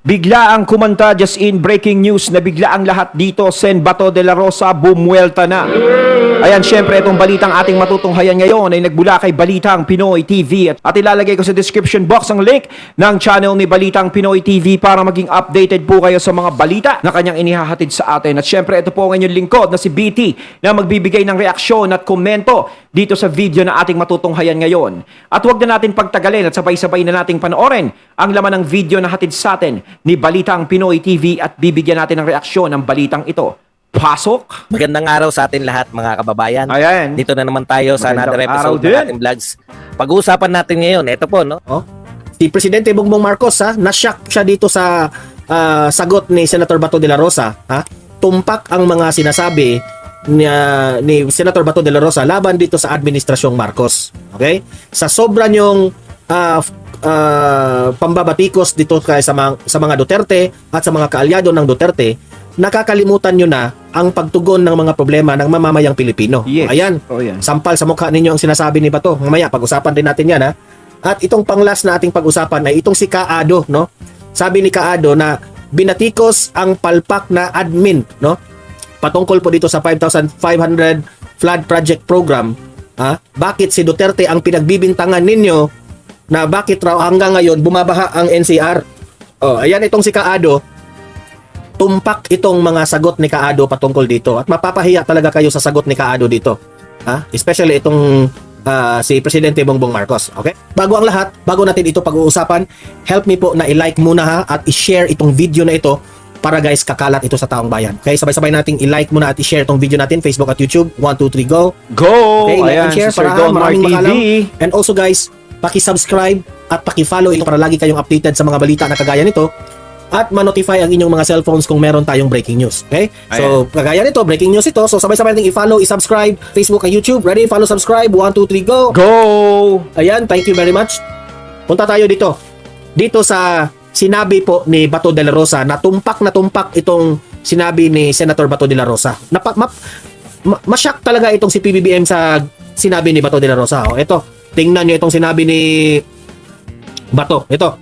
Bigla ang kumanta just in breaking news na bigla ang lahat dito. Sen Bato de la Rosa bumuelta na. Ayan, syempre itong balitang ating matutunghayan ngayon ay nagbula kay Balitang Pinoy TV at ilalagay ko sa description box ang link ng channel ni Balitang Pinoy TV para maging updated po kayo sa mga balita na kanyang inihahatid sa atin. At syempre ito po ang inyong lingkod na si BT na magbibigay ng reaksyon at komento dito sa video na ating matutunghayan ngayon. At huwag na natin pagtagalin at sabay-sabay na nating panoorin ang laman ng video na hatid sa atin ni Balitang Pinoy TV at bibigyan natin ng reaksyon ng balitang ito. Pasok! Magandang araw sa atin lahat mga kababayan. Ayan. Dito na naman tayo sa Magandang another araw episode din. ng ating vlogs. Pag-uusapan natin ngayon, ito po, no? Oh. Si Presidente Bongbong Marcos, na-shock siya dito sa sagot ni Senator Bato de la Rosa, ha? Tumpak ang mga sinasabi ni Senator Bato de la Rosa laban dito sa administrasyong Marcos. Okay? Sa sobra niyong pambabatikos dito kay sa mga Duterte at sa mga kaalyado ng Duterte, nakakalimutan nyo na ang pagtugon ng mga problema ng mamamayang Pilipino. Yes. Ayan, Oh, yan. sampal sa mukha ninyo ang sinasabi ni Bato. Mamaya, pag-usapan din natin yan, ha? At itong panglas na ating pag-usapan ay itong si Kaado, no? Sabi ni Kaado na binatikos ang palpak na admin, no? Patungkol po dito sa 5,500 flood project program, ha? Bakit si Duterte ang pinagbibintangan ninyo na bakit raw hanggang ngayon bumabaha ang NCR? Oh, ayan itong si Kaado. Tumpak itong mga sagot ni Kaado patungkol dito at mapapahiya talaga kayo sa sagot ni Kaado dito, ha? Especially itong si Presidente Bongbong Marcos. Okay? Bago ang lahat, bago natin ito pag-uusapan, help me po na i-like muna, ha, at i-share itong video na ito para guys kakalat ito sa taong bayan. Okay, sabay-sabay nating i-like muna at i-share itong video natin Facebook at YouTube. 1 2 3 go. Go! Okay, like Ayan, and share si Sir para Don Mark maraming TV. makalam. And also guys, paki-subscribe at paki-follow ito para lagi kayong updated sa mga balita na kagaya nito. At ma-notify ang inyong mga cellphones kung meron tayong breaking news. Okay? So, kagaya nito, breaking news ito. So, sabay-sabay natin i-follow, i-subscribe, Facebook at YouTube. Ready? Follow, subscribe. 1, 2, 3, go! Go! Ayan, thank you very much. Punta tayo dito. Dito sa sinabi po ni Bato de la Rosa, na tumpak itong sinabi ni Senator Bato de la Rosa. Masyak talaga itong si PBBM sa sinabi ni Bato de la Rosa. O, ito, tingnan nyo itong sinabi ni Bato. Ito.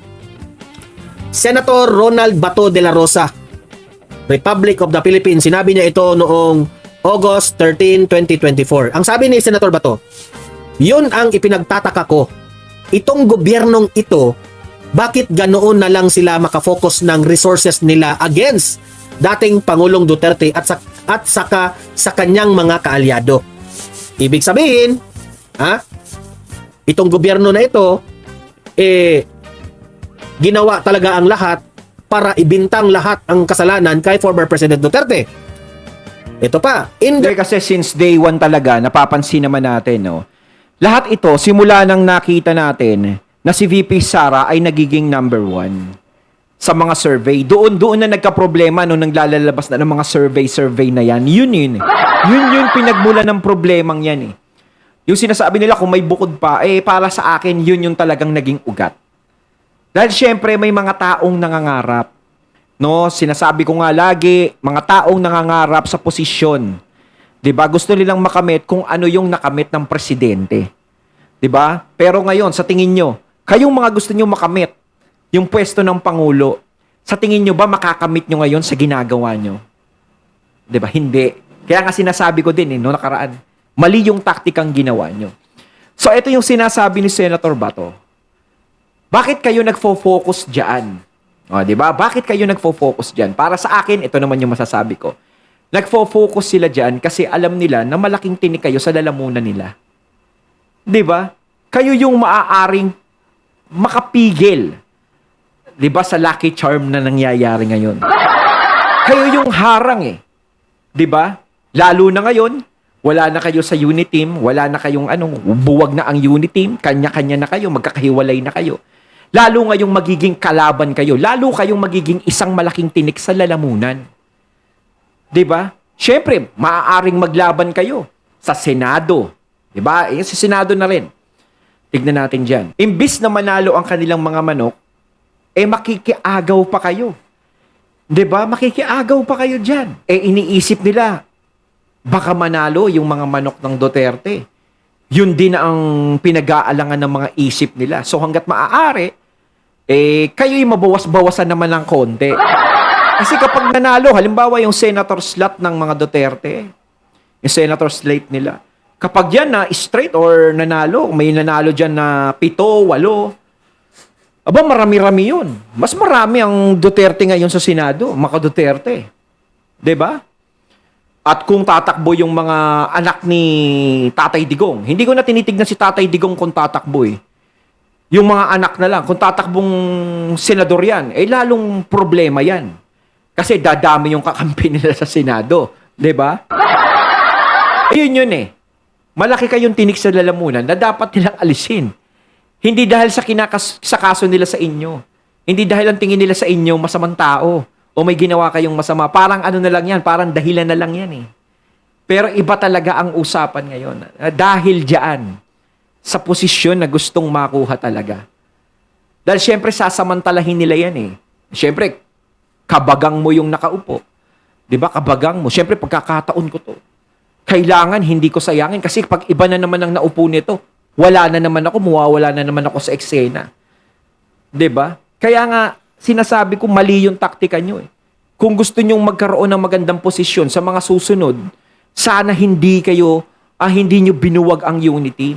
Senator Ronald Bato de la Rosa, Republic of the Philippines. Sinabi niya ito noong August 13, 2024. Ang sabi ni Senator Bato, yun ang ipinagtataka ko. Itong gobyernong ito, bakit ganoon na lang sila makafocus ng resources nila against dating Pangulong Duterte at saka sa kanyang mga kaalyado? Ibig sabihin, itong gobyerno na ito, ginawa talaga ang lahat para ibintang lahat ang kasalanan kay former President Duterte. Ito pa. Hindi, kasi since day one talaga, napapansin naman natin, no? Lahat ito, simula nang nakita natin na si VP Sara ay nagiging number 1 sa mga survey. Doon na nagka-problema nung naglalabas na ng mga survey na yan. Yun pinagmula ng problemang yan, eh. Yung sinasabi nila kung may bukod pa, para sa akin, yun yung talagang naging ugat. Dahil syempre may mga taong nangangarap. No, sinasabi ko nga lagi, mga taong nangangarap sa posisyon. 'Di ba? Gusto nilang makamit kung ano yung nakamit ng presidente. 'Di ba? Pero ngayon, sa tingin nyo, kayong mga gusto nyo makamit yung pwesto ng pangulo, sa tingin nyo ba makakamit nyo ngayon sa ginagawa nyo? 'Di ba? Hindi. Kaya nga sinasabi ko din, no, nakaraan, mali yung taktikang ginawa nyo. So ito yung sinasabi ni Senator Bato. Bakit kayo nagfo-focus diyan? O, di ba? Bakit kayo nagfo-focus diyan? Para sa akin, ito naman yung masasabi ko. Nagfo-focus sila diyan kasi alam nila na malaking tinik kayo sa lalamunan nila. Di ba? Kayo yung maaaring makapigil. Di ba? Sa lucky charm na nangyayari ngayon. Kayo yung harang, eh. Di ba? Lalo na ngayon, wala na kayo sa unit team, wala na kayong buwag na ang unit team, kanya-kanya na kayo, magkakahiwalay na kayo. Lalo ngayong magiging kalaban kayo. Lalo kayong magiging isang malaking tinik sa lalamunan. 'Di ba? Syempre, maaaring maglaban kayo sa Senado. 'Di ba? Sa Senado na rin. Tignan natin diyan. Imbis na manalo ang kanilang mga manok, makikiagaw pa kayo. 'Di ba? Makikiagaw pa kayo diyan. Iniisip nila, baka manalo yung mga manok ng Duterte. Yun din ang pinag-aalangan ng mga isip nila. So hanggat maaari, kayo'y mabawas-bawasan naman ng konti. Kasi kapag nanalo, halimbawa yung senator slot ng mga Duterte, yung senator slate nila, kapag yan na straight or nanalo, may nanalo dyan na 7, 8, aba marami-rami yun. Mas marami ang Duterte ngayon sa Senado, mga Duterte. 'Di ba? At kung tatakbo yung mga anak ni Tatay Digong, hindi ko na tinitignan si Tatay Digong kung tatakbo eh. Yung mga anak na lang, kung tatakbong senador yan, lalong problema yan. Kasi dadami yung kakampi nila sa Senado. 'Di ba? Ayun yun eh. Malaki kayong tinik sa lalamunan na dapat nilang alisin. Hindi dahil sa kaso nila sa inyo. Hindi dahil ang tingin nila sa inyo masamang tao o may ginawa kayong masama. Parang ano na lang yan, parang dahilan na lang yan eh. Pero iba talaga ang usapan ngayon. Dahil diyan, sa posisyon na gustong makuha talaga. Dahil syempre sasamantalahin nila yan eh. Syempre, kabagang mo yung nakaupo. 'Di ba? Kabagang mo. Syempre, pagkakataon ko to. Kailangan hindi ko sayangin kasi pag iba na naman ang naupo nito, wala na naman ako, mawawala na naman ako sa eksena. 'Di ba? Kaya nga sinasabi ko mali yung taktika nyo eh. Kung gusto nyong magkaroon ng magandang posisyon sa mga susunod, sana hindi nyo binuwag ang unity.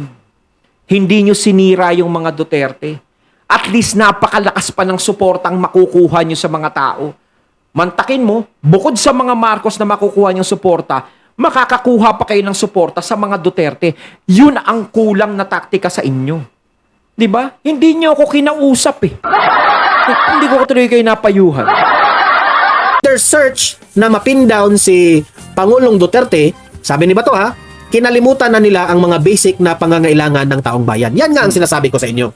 Hindi nyo sinira yung mga Duterte. At least napakalakas pa ng suportang makukuha nyo sa mga tao. Mantakin mo, bukod sa mga Marcos na makukuha nyong suporta, makakakuha pa kayo ng suporta sa mga Duterte. Yun ang kulang na taktika sa inyo. 'Di ba? Hindi niyo ako kinausap eh. Hindi ko tuloy kayo napayuhan. Their search na mapin down si Pangulong Duterte, sabi ni Bato kinalimutan na nila ang mga basic na pangangailangan ng taong bayan. Yan nga ang sinasabi ko sa inyo.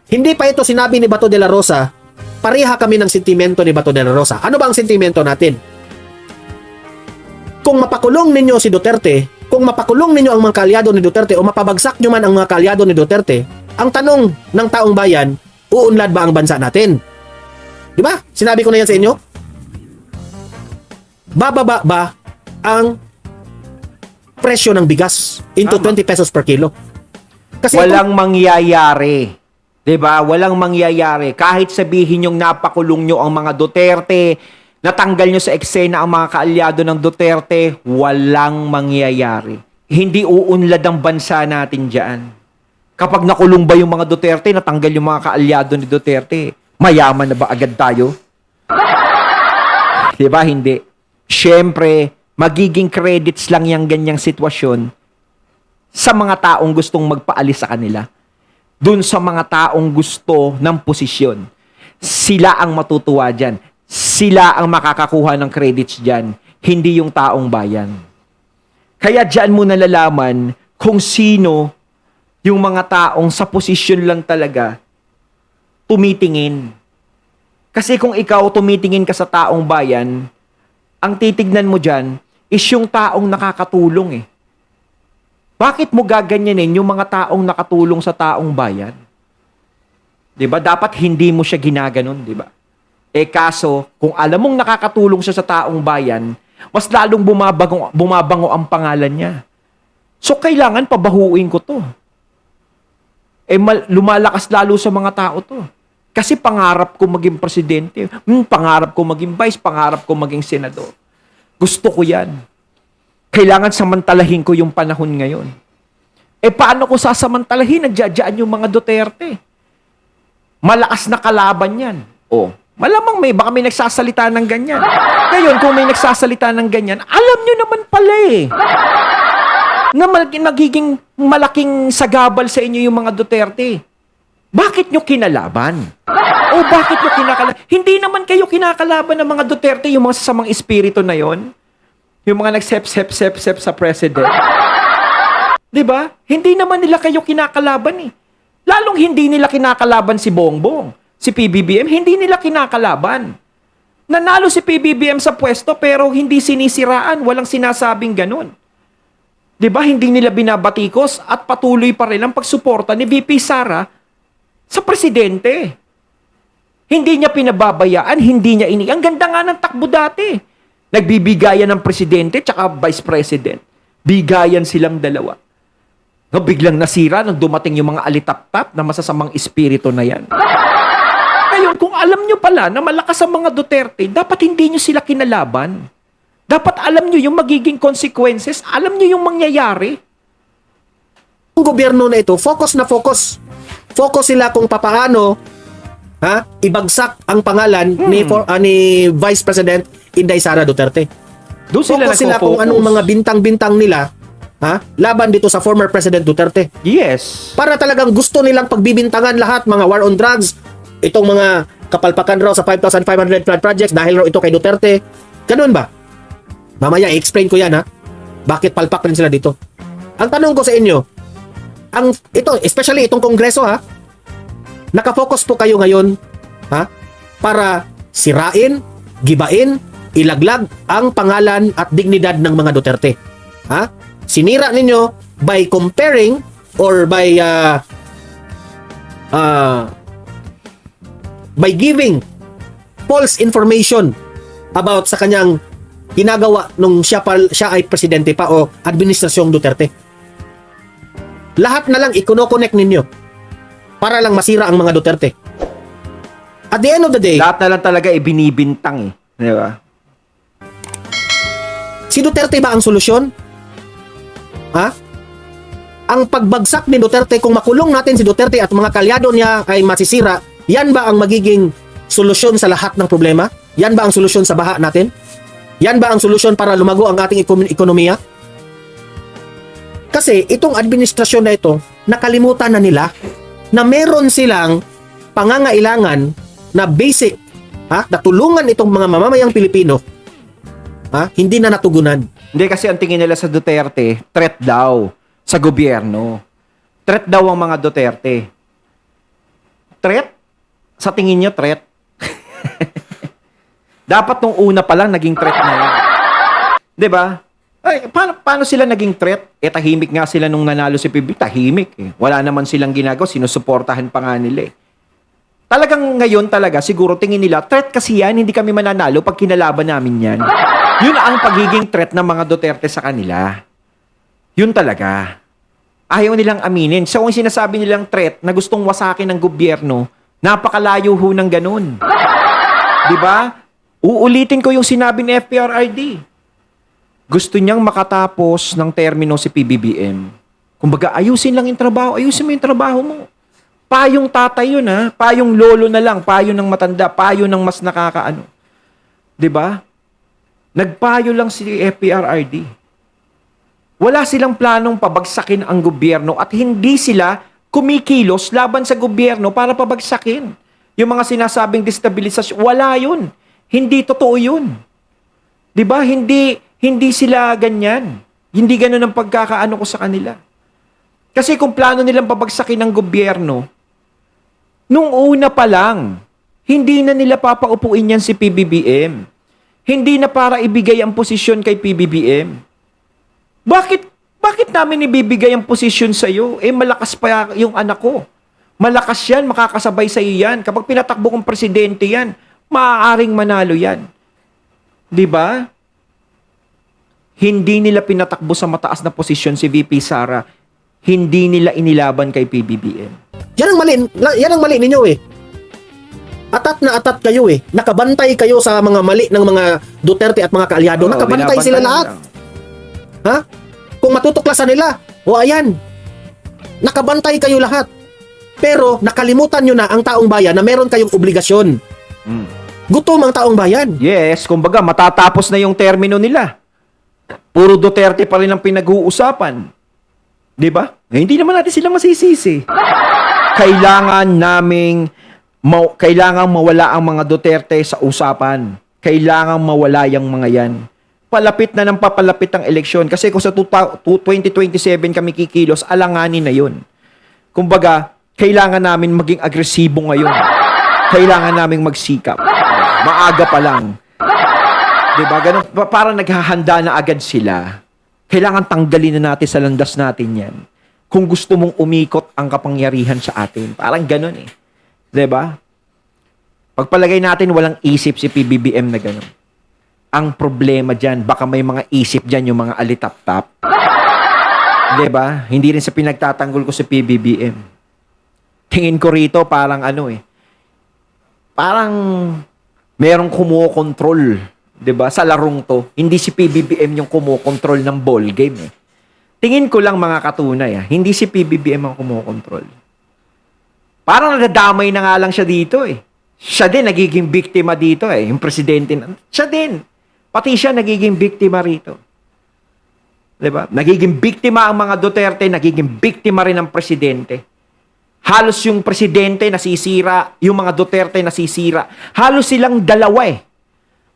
Hindi pa ito sinabi ni Bato de la Rosa, pareha kami ng sentimento ni Bato de la Rosa. Ano ba ang sentimento natin? Kung mapakulong ninyo si Duterte, kung mapakulong ninyo ang mga kaalyado ni Duterte o mapabagsak nyo man ang mga kaalyado ni Duterte, ang tanong ng taong bayan, uunlad ba ang bansa natin? Di ba? Sinabi ko na yan sa inyo. Bababa ba ang presyo ng bigas into 20 pesos per kilo? Kasi Walang mangyayari. 'Di ba? Walang mangyayari. Kahit sabihin yung napakulong nyo ang mga Duterte, natanggal nyo sa eksena ang mga kaalyado ng Duterte, walang mangyayari. Hindi uunlad ang bansa natin dyan. Kapag nakulong ba yung mga Duterte, natanggal yung mga kaalyado ni Duterte, mayaman na ba agad tayo? Diba? Hindi. Siyempre, magiging credits lang yung ganyang sitwasyon sa mga taong gustong magpaalis sa kanila. Dun sa mga taong gusto ng posisyon. Sila ang matutuwa dyan. Sila ang makakakuha ng credits dyan, hindi yung taong bayan. Kaya dyan mo nalalaman kung sino yung mga taong sa posisyon lang talaga tumitingin. Kasi kung ikaw tumitingin ka sa taong bayan, ang titignan mo dyan is yung taong nakakatulong eh. Bakit mo gaganyanin yung mga taong nakatulong sa taong bayan? 'Di ba? Dapat hindi mo siya ginaganon, 'di ba? Kaso, kung alam mong nakakatulong siya sa taong bayan, mas lalong bumabango ang pangalan niya. So, kailangan pabahuin ko to. Lumalakas lalo sa mga tao to. Kasi pangarap ko maging presidente, pangarap ko maging vice, pangarap ko maging senador. Gusto ko yan. Kailangan samantalahin ko yung panahon ngayon. Paano ko sasamantalahin? Nagdadyan yung mga Duterte. Malakas na kalaban yan. Malamang baka may nagsasalita ng ganyan. Ngayon, kung may nagsasalita ng ganyan, alam nyo naman pala na magiging malaking sagabal sa inyo yung mga Duterte. Bakit nyo kinalaban? O bakit nyo kinakalaban? Hindi naman kayo kinakalaban ng mga Duterte, yung mga sasamang espiritu na yon. Yung mga nagsep-sep-sep-sep sa president. Diba? Hindi naman nila kayo kinakalaban eh. Lalong hindi nila kinakalaban si Bongbong. Si PBBM, hindi nila kinakalaban. Nanalo si PBBM sa pwesto pero hindi sinisiraan, walang sinasabing ganun. 'Di ba? Hindi nila binabatikos at patuloy pa rin ang pagsuporta ni VP Sara sa presidente. Hindi niya pinababayaan, hindi niya Ang ganda nga ng takbo dati. Nagbibigayan ng presidente tsaka vice president. Bigayan silang dalawa. Biglang nasira nang dumating yung mga alitap-tap na masasamang espiritu na yan. Ngayon, kung alam nyo pala na malakas ang mga Duterte, dapat hindi nyo sila kinalaban. Dapat alam nyo yung magiging consequences, alam nyo yung mangyayari. Ang gobyerno na ito, focus na focus. Focus sila kung papaano ibagsak ang pangalan ni Vice President Inday Sara Duterte. Doon sila Focus sila kung nagpo-focus. anong mga bintang-bintang nila laban dito sa former President Duterte. Yes. Para talagang gusto nilang pagbibintangan lahat, mga war on drugs, itong mga kapalpakan raw sa 5,500 flood projects dahil raw ito kay Duterte. Ganun ba? Mamaya i-explain ko yan bakit palpak rin sila dito. Ang tanong ko sa inyo, especially itong kongreso nakafocus po kayo ngayon para sirain, gibain, ilaglag ang pangalan at dignidad ng mga Duterte. Sinira ninyo by comparing or by giving false information about sa kanyang ginagawa nung siya ay presidente pa o administrasyong Duterte. Lahat na lang ikono-connect ninyo para lang masira ang mga Duterte. At the end of the day, Lahat na lang talaga binibintang Di ba? si Duterte ba ang solusyon? Ang pagbagsak ni Duterte, kung makulong natin si Duterte at mga kalyado niya ay masisira, yan ba ang magiging solusyon sa lahat ng problema? Yan ba ang solusyon sa baha natin? Yan ba ang solusyon para lumago ang ating ekonomiya? Kasi itong administrasyon na ito, nakalimutan na nila na meron silang pangangailangan na basic, na tulungan itong mga mamamayang Pilipino, hindi na natugunan. Hindi, kasi ang tingin nila sa Duterte, threat daw sa gobyerno. Threat daw ang mga Duterte. Threat? Sa tingin nyo, threat? Dapat nung una pa lang naging threat na yun. Di ba? Ay, paano sila naging threat? Tahimik nga sila nung nanalo si PBB. Tahimik Wala naman silang ginagawa. Sinusuportahan pa nga nila Talagang ngayon talaga, siguro tingin nila, threat kasi yan, hindi kami mananalo pag kinalaban namin yan. Yun ang pagiging threat ng mga Duterte sa kanila. Yun talaga. Ayaw nilang aminin. So, kung sinasabi nilang threat na gustong wasakin ng gobyerno, napakalayo ho ng ganun. Diba? Uulitin ko yung sinabi ni FPRRD. Gusto niyang makatapos ng termino si PBBM. Kumbaga, ayusin lang yung trabaho. Ayusin mo yung trabaho mo. Payong tatay yun Payong lolo na lang. Payo ng matanda. Payo ng mas nakakaano. Diba? Nagpayo lang si FPRRD. Wala silang planong pabagsakin ang gobyerno at hindi sila kumikilos laban sa gobyerno para pabagsakin. Yung mga sinasabing destabilisasyon, wala yun. Hindi totoo yun. Diba? Hindi sila ganyan. Hindi ganun ang pagkakaano ko sa kanila. Kasi kung plano nilang pabagsakin ng gobyerno, nung una pa lang, hindi na nila papaupuin yan si PBBM. Hindi na para ibigay ang posisyon kay PBBM. Bakit namin ibibigay ang posisyon sa iyo? Malakas pa yung anak ko. Malakas yan, makakasabay sa iyo yan. Kapag pinatakbo kong presidente yan, maaaring manalo yan. 'Di ba? Hindi nila pinatakbo sa mataas na posisyon si VP Sara. Hindi nila inilaban kay PBBM. Yan ang mali ninyo Atat na atat kayo Nakabantay kayo sa mga mali ng mga Duterte at mga kaalyado. Nakabantay sila lahat. Kung matutuklasan nila, ayan. Nakabantay kayo lahat. Pero nakalimutan nyo na ang taong bayan na meron kayong obligasyon. Gutom ang taong bayan. Yes, kumbaga matatapos na yung termino nila. Puro Duterte pa rin ang pinag-uusapan. 'Di ba? Hindi naman natin sila masisisi. Kailangan mawala ang mga Duterte sa usapan. Kailangan mawala yung mga yan. Palapit na ng papalapit ang eleksyon. Kasi kung sa 2027 kami kikilos, alanganin na yun. Kumbaga, kailangan namin maging agresibo ngayon. Kailangan namin magsikap. Maaga pa lang. Diba? Ganun, parang naghahanda na agad sila. Kailangan tanggalin na natin sa landas natin yan. Kung gusto mong umikot ang kapangyarihan sa atin. Parang ganun 'Di ba? Pagpalagay natin walang isip si PBBM na ganun. Ang problema diyan, baka may mga isip diyan yung mga alitap-tap. 'Di ba? Hindi rin sa pinagtatanggol ko si PBBM. Tingin ko rito parang parang merong kumukontrol, 'di ba? Sa larong 'to. Hindi si PBBM yung kumukontrol ng ball game eh. Tingin ko lang mga katunay, hindi si PBBM ang kumukontrol. Parang nadadamay na nga lang siya dito eh. Siya din nagiging biktima dito eh, yung presidente. Siya din. Pati siya nagiging biktima rito. 'Di ba? Nagiging biktima ang mga Duterte, nagiging biktima rin ang presidente. Halos yung presidente nasisira, yung mga Duterte nasisira. Halos silang dalawa eh.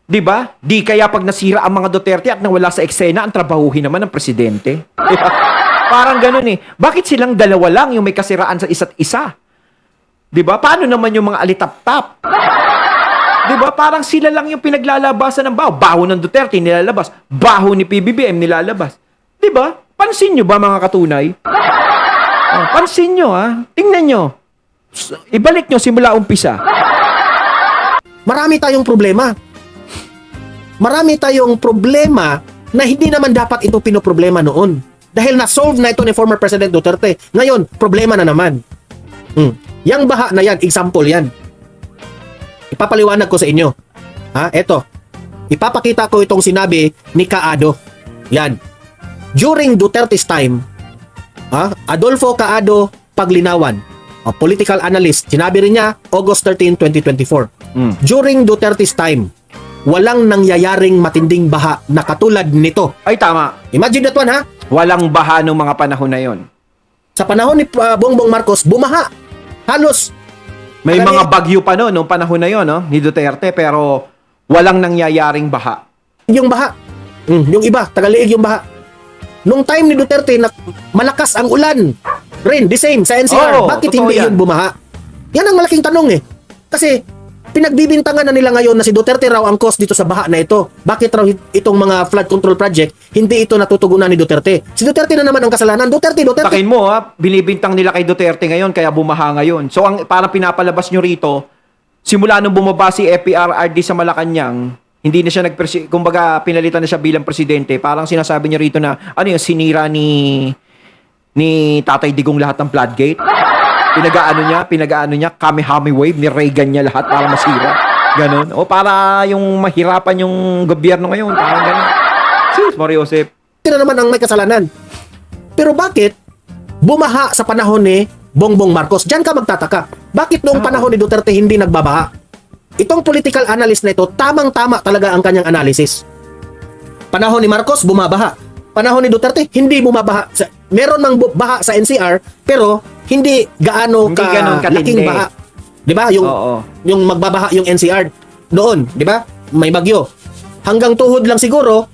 'Di ba? Di kaya pag nasira ang mga Duterte at nawala sa eksena, ang trabahuhin naman ng presidente. Diba? Parang ganun eh. Bakit silang dalawa lang yung may kasiraan sa isa't isa? 'Di ba? Paano naman yung mga alitap-tap? 'Di ba? Parang sila lang yung pinaglalabasan ng baho. Baho ng Duterte nilalabas, baho ni PBBM nilalabas. 'Di ba? Pansin nyo ba mga katunay? Oh, pansin nyo Tingnan nyo. Ibalik nyo simula umpisa. Marami tayong problema. Marami tayong problema na hindi naman dapat ito pinoproblema noon. Dahil na-solve na ito ni former President Duterte. Ngayon, problema na naman. Yang baha na yan, example yan. Ipapaliwanag ko sa inyo. Eto. Ipapakita ko itong sinabi ni Kaado. Yan. During Duterte's time, Adolfo Kaado Paglinawan, political analyst, sinabi rin niya, August 13, 2024. During Duterte's time, walang nangyayaring matinding baha na katulad nito. Ay, tama. Imagine that one, Walang baha nung mga panahon na yon. Sa panahon ni Bongbong Marcos, bumaha. Halos. May Marami- mga bagyo pa noon nung panahon na yon, ni Duterte, pero walang nangyayaring baha. Yung baha. Yung iba, tagaliig yung baha. Nung time ni Duterte, malakas ang ulan. Rain, the same, sa NCR. Oo, Bakit totoo hindi yan. yun bumaha? Yan ang malaking tanong eh. Kasi, pinagbibintangan na nila ngayon na si Duterte raw ang cause dito sa baha na ito. Bakit raw itong mga flood control project, hindi ito natutugunan ni Duterte? Si Duterte na naman ang kasalanan. Duterte. Takin mo binibintang nila kay Duterte ngayon kaya bumaha ngayon. So ang parang pinapalabas nyo rito, simula nung bumaba si FPRRD sa Malacanang, hindi na siya kumbaga pinalitan na siya bilang presidente. Parang sinasabi niya rito na ano yung sinira ni Tatay Digong lahat ng floodgate. Pinagaano niya, Kamehame wave, ni Reagan niya lahat para masira. Ganon. O para yung mahirapan yung gobyerno ngayon. Parang ganon. Sus, Mario Joseph. na naman ang may kasalanan. Pero bakit bumaha sa panahon ni Bongbong Marcos? Diyan ka magtataka. Bakit noong panahon ni Duterte hindi nagbabaha? Itong political analyst na ito, tamang-tama talaga ang kanyang analysis. Panahon ni Marcos, bumabaha. Panahon ni Duterte, hindi bumabaha. Meron mang baha sa NCR, pero hindi gaano Hindi ganon katindi. laking baha. 'Di ba? Yung magbabaha yung NCR noon, 'di ba? May bagyo. Hanggang tuhod lang siguro.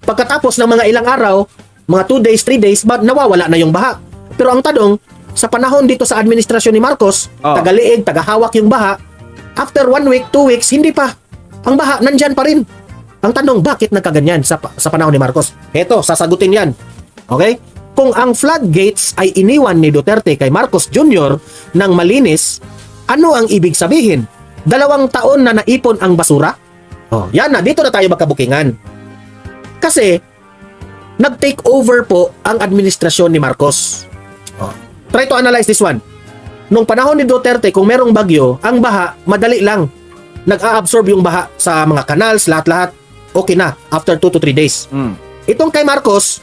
Pagkatapos ng mga ilang araw, mga 2 days, 3 days, nawawala na yung baha. Pero ang tanong, sa panahon dito sa administrasyon ni Marcos, tagaliig, tagahawak yung baha, after 1 week, 2 weeks, hindi pa. Ang baha, nandyan pa rin. Ang tanong, bakit nagkaganyan sa panahon ni Marcos? Eto, sasagutin yan. Okay? Kung ang floodgates ay iniwan ni Duterte kay Marcos Jr. ng malinis, ano ang ibig sabihin? 2 taon na naipon ang basura? Yan na, dito na tayo magkabukingan. Kasi, nag-take over po ang administrasyon ni Marcos. Try to analyze this one. Nung panahon ni Duterte, kung merong bagyo, ang baha, madali lang. Nag-a-absorb yung baha sa mga canals, lahat-lahat. Okay na, after 2 to 3 days. Itong kay Marcos,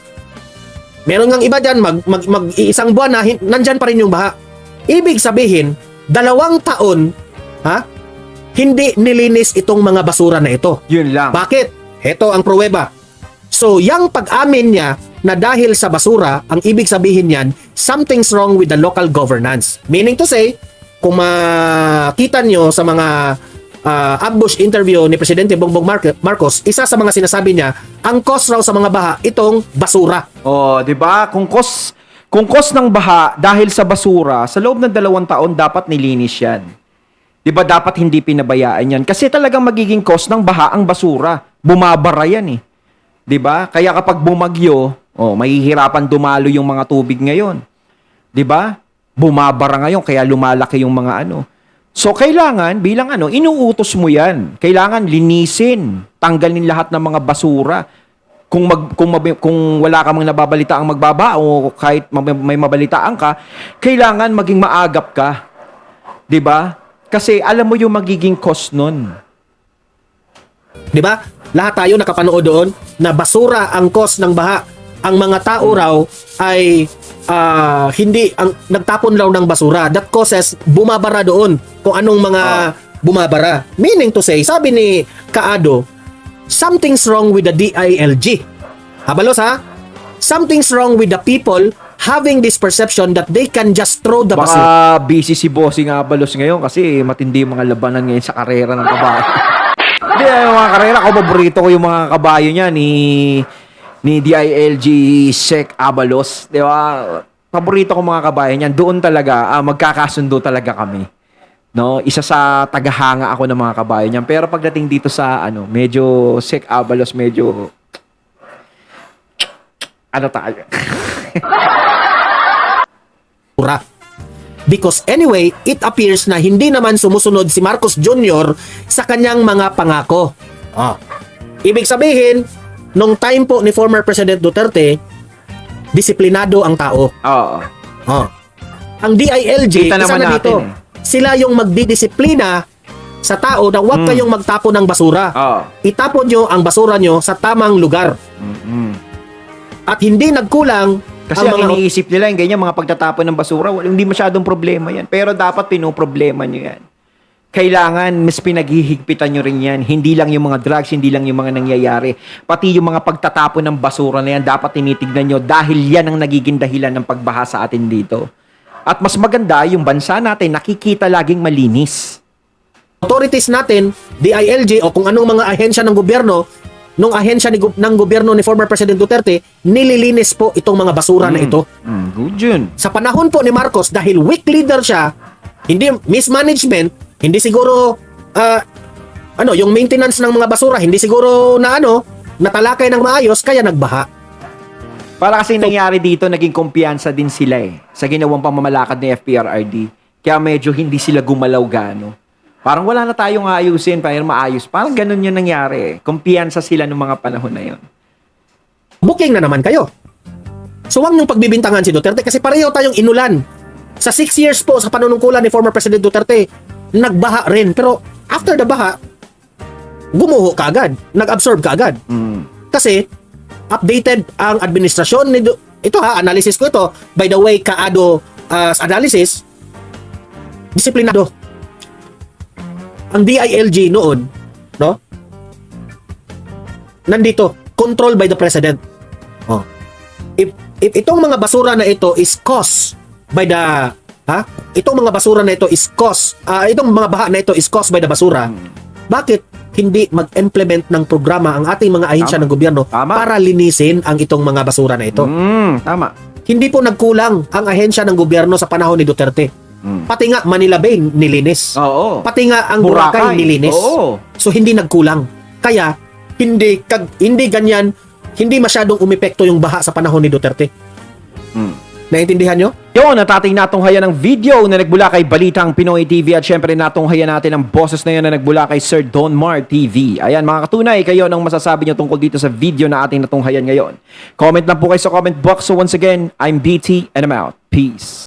meron ngang iba dyan, mag-iisang buwan na, nandyan pa rin yung baha. Ibig sabihin, 2 taon, hindi nilinis itong mga basura na ito. Yun lang. Bakit? Ito ang pruweba. So, yung pag-amin niya na dahil sa basura, ang ibig sabihin niyan, something's wrong with the local governance. Meaning to say, kung makita nyo sa mga ambush interview ni Presidente Bongbong Marcos, isa sa mga sinasabi niya, ang cause raw sa mga baha, itong basura. 'di ba? Kung cause ng baha dahil sa basura, sa loob ng 2 taon dapat nilinis 'yan. 'Di ba dapat hindi pinabayaan 'yan? Kasi talagang magiging cause ng baha ang basura. Bumabara 'yan eh. 'Di ba? Kaya kapag bumagyo, mahihirapan dumalo yung mga tubig ngayon. 'Di ba? Bumabara ngayon kaya lumalaki yung mga So, kailangan, bilang inuutos mo yan. Kailangan linisin. Tanggalin lahat ng mga basura. Kung wala ka mang nababalitaang magbaba o kahit may mabalitaan ka, kailangan maging maagap ka. 'Di ba? Kasi alam mo yung magiging cost nun. 'Di ba? Lahat tayo nakapanood doon na basura ang cause ng baha. Ang mga tao raw ay hindi ang nagtapon raw ng basura. That causes bumabara doon kung anong mga bumabara. Meaning to say, sabi ni Kaado, something's wrong with the DILG. Habalos ha? Something's wrong with the people having this perception that they can just throw the basura. Baka busy si Bossing Abalos ngayon kasi matindi yung mga labanan ngayon sa karera ng kabayo. Hindi, yung mga karera ko, paborito ko yung mga kabayo niya ni DILG Sec Abalos. Di ba? Paborito ko mga kabayo niyan. Doon talaga, magkakasundo talaga kami. No, isa sa tagahanga ako ng mga kabayo niyan. Pero pagdating dito sa medyo Sec Abalos, medyo tayo. Because anyway, it appears na hindi naman sumusunod si Marcos Jr. sa kanyang mga pangako. Ibig sabihin, nung time po ni former President Duterte, disiplinado ang tao. Oo. Ang DILG, Kita isa naman na dito, natin sila yung magdidisiplina sa tao na huwag kayong magtapon ng basura. Oo. Itapon nyo ang basura nyo sa tamang lugar. At hindi nagkulang Kasi ang iniisip nila, yung ganyan, mga pagtatapon ng basura, hindi masyadong problema yan. Pero dapat pinoproblema nyo yan. Kailangan, mas pinaghihigpitan nyo rin yan. Hindi lang yung mga drugs, hindi lang yung mga nangyayari. Pati yung mga pagtatapon ng basura na yan, dapat tinitignan nyo dahil yan ang nagiging dahilan ng pagbaha sa atin dito. At mas maganda, yung bansa natin, nakikita laging malinis. authorities natin, DILG o kung anong mga ahensya ng gobyerno, nung ahensya ng gobyerno ni former President Duterte, nililinis po itong mga basura na ito. Good yun. Sa panahon po ni Marcos, dahil weak leader siya, hindi mismanagement, hindi siguro yung maintenance ng mga basura, hindi siguro natalakay ng maayos, kaya nagbaha. Para kasi nangyari dito, naging kumpiyansa din sila sa ginawang pamamalakad ni FPRRD. Kaya medyo hindi sila gumalaw gano. Parang wala na tayong ayusin, para maayos. Parang ganun yung nangyari. Kumpiyansa sila nung mga panahon na yon. Booking na naman kayo. So huwag niyong pagbibintangan si Duterte kasi pareho tayong inulan. Sa 6 years po sa panunungkulan ni former President Duterte, nagbaha rin. Pero after the baha, gumuho ka agad. Nag-absorb ka agad. Kasi updated ang administrasyon ni analysis ko ito. By the way, Kaado analysis, disiplinado. Ang DILG noon, nandito, controlled by the president. If itong mga basura na ito is caused by the itong mga basura na ito is caused itong mga baha na ito is caused by the basura, bakit hindi mag-implement ng programa ang ating mga ahensya ng gobyerno para linisin ang itong mga basura na ito? Tama. Hindi po nagkulang ang ahensya ng gobyerno sa panahon ni Duterte. Pati nga Manila Bay nilinis. Oo. Pati nga ang Boracay nilinis. Oo. So hindi nagkulang. Kaya hindi ganyan, hindi masyadong umepekto yung baha sa panahon ni Duterte. Naintindihan nyo? Yun, natating natunghayan ng video na nagbula kay Balitang Pinoy TV at syempre natunghayan natin ang boses na yun na nagbula kay Sir Don Mar TV. Ayan mga katunay, kayo nang masasabi nyo tungkol dito sa video na ating natunghayan ngayon. Comment lang po kayo sa comment box. So once again, I'm BT and I'm out. Peace.